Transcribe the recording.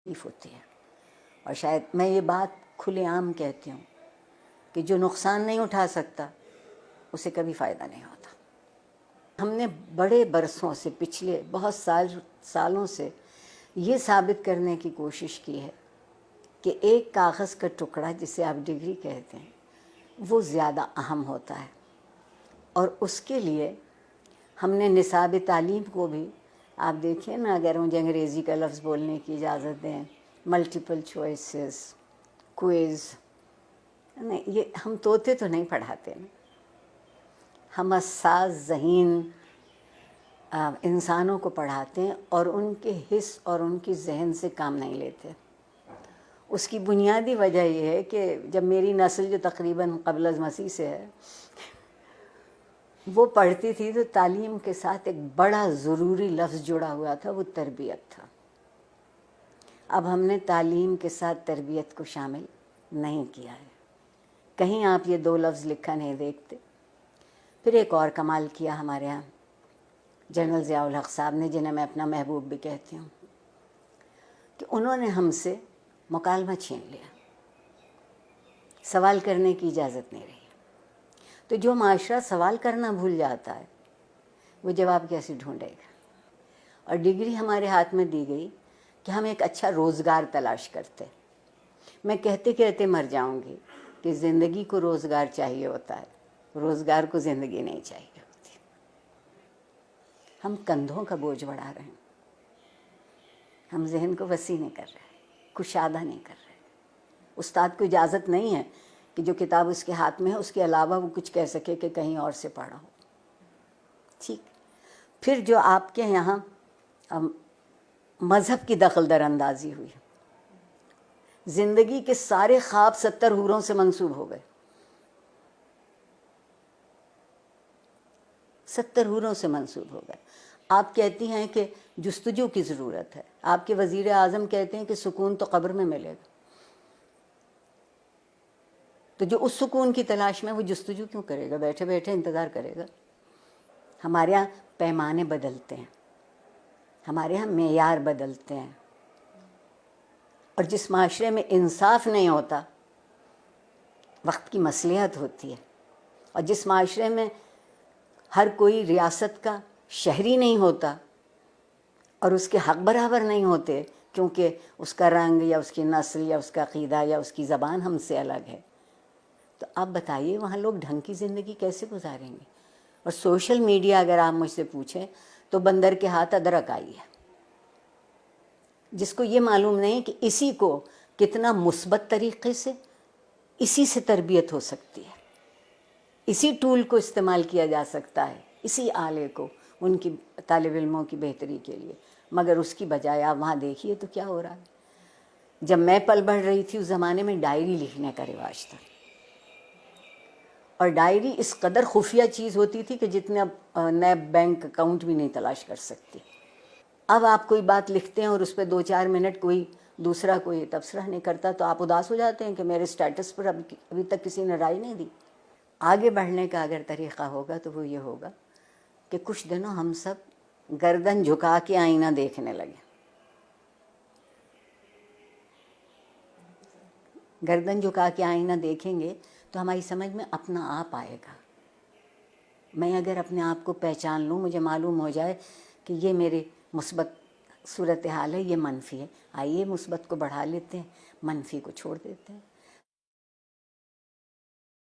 تکلیف ہوتی ہے. اور شاید میں یہ بات کھلے عام کہتی ہوں کہ جو نقصان نہیں اٹھا سکتا اسے کبھی فائدہ نہیں ہوتا. ہم نے بڑے برسوں سے، پچھلے بہت سالوں سے یہ ثابت کرنے کی کوشش کی ہے کہ ایک کاغذ کا ٹکڑا جسے آپ ڈگری کہتے ہیں وہ زیادہ اہم ہوتا ہے. اور اس کے لیے ہم نے نصاب تعلیم کو بھی، آپ دیکھیں نا، اگر مجھے انگریزی کا لفظ بولنے کی اجازت دیں، ملٹیپل چوائسز، کوئز، نہیں، یہ ہم طوطے تو نہیں پڑھاتے نا، ہم حساس ذہین انسانوں کو پڑھاتے ہیں اور ان کے حس اور ان کی ذہن سے کام نہیں لیتے. اس کی بنیادی وجہ یہ ہے کہ جب میری نسل جو تقریباً قبل از مسیح سے ہے وہ پڑھتی تھی تو تعلیم کے ساتھ ایک بڑا ضروری لفظ جڑا ہوا تھا، وہ تربیت تھا. اب ہم نے تعلیم کے ساتھ تربیت کو شامل نہیں کیا ہے. کہیں آپ یہ دو لفظ لکھا نہیں دیکھتے. پھر ایک اور کمال کیا ہمارے ہاں جنرل ضیاء الحق صاحب نے، جنہیں میں اپنا محبوب بھی کہتی ہوں، کہ انہوں نے ہم سے مکالمہ چھین لیا، سوال کرنے کی اجازت نہیں رہی. تو جو معاشرہ سوال کرنا بھول جاتا ہے وہ جواب کیسے ڈھونڈے گا؟ اور ڈگری ہمارے ہاتھ میں دی گئی کہ ہم ایک اچھا روزگار تلاش کرتے. میں کہتے کہتے مر جاؤں گی کہ زندگی کو روزگار چاہیے ہوتا ہے، روزگار کو زندگی نہیں چاہیے ہوتی. ہم کندھوں کا بوجھ بڑھا رہے ہیں، ہم ذہن کو وسیع نہیں کر رہے، کشادہ نہیں کر رہے. استاد کو اجازت نہیں ہے کہ جو کتاب اس کے ہاتھ میں ہے اس کے علاوہ وہ کچھ کہہ سکے کہ کہیں اور سے پڑھا ہو. ٹھیک. پھر جو آپ کے یہاں مذہب کی دخل در اندازی ہوئی، زندگی کے سارے خواب 70 حوروں سے منسوب ہو گئے. 70 حوروں سے منسوب ہو گئے. آپ کہتی ہیں کہ جستجو کی ضرورت ہے، آپ کے وزیر اعظم کہتے ہیں کہ سکون تو قبر میں ملے گا. تو جو اس سکون کی تلاش میں، وہ جستجو کیوں کرے گا؟ بیٹھے بیٹھے انتظار کرے گا. ہمارے یہاں پیمانے بدلتے ہیں، ہمارے یہاں معیار بدلتے ہیں. اور جس معاشرے میں انصاف نہیں ہوتا وقت کی مصلحت ہوتی ہے. اور جس معاشرے میں ہر کوئی ریاست کا شہری نہیں ہوتا اور اس کے حق برابر نہیں ہوتے کیونکہ اس کا رنگ یا اس کی نسل یا اس کا عقیدہ یا اس کی زبان ہم سے الگ ہے، تو آپ بتائیے وہاں لوگ ڈھنگ کی زندگی کیسے گزاریں گے؟ اور سوشل میڈیا، اگر آپ مجھ سے پوچھیں تو بندر کے ہاتھ ادرک آئی ہے. جس کو یہ معلوم نہیں کہ اسی کو کتنا مثبت طریقے سے، اسی سے تربیت ہو سکتی ہے، اسی ٹول کو استعمال کیا جا سکتا ہے، اسی آلے کو ان کی طالب علموں کی بہتری کے لیے. مگر اس کی بجائے آپ وہاں دیکھیے تو کیا ہو رہا ہے. جب میں پل بڑھ رہی تھی اس زمانے میں ڈائری لکھنے کا رواج تھا، اور ڈائری اس قدر خفیہ چیز ہوتی تھی کہ جتنے اب نیب بینک اکاؤنٹ بھی نہیں تلاش کر سکتی. اب آپ کوئی بات لکھتے ہیں اور اس پہ 2-4 منٹ کوئی دوسرا کوئی تبصرہ نہیں کرتا تو آپ اداس ہو جاتے ہیں کہ میرے سٹیٹس پر ابھی تک کسی نے رائے نہیں دی. آگے بڑھنے کا اگر طریقہ ہوگا تو وہ یہ ہوگا کہ کچھ دنوں ہم سب گردن جھکا کے آئینہ دیکھنے لگے. گردن جھکا کے آئینہ دیکھیں گے تو ہماری سمجھ میں اپنا آپ آئے گا. میں اگر اپنے آپ کو پہچان لوں، مجھے معلوم ہو جائے کہ یہ میرے مثبت صورتحال ہے، یہ منفی ہے، آئیے مثبت کو بڑھا لیتے ہیں، منفی کو چھوڑ دیتے ہیں.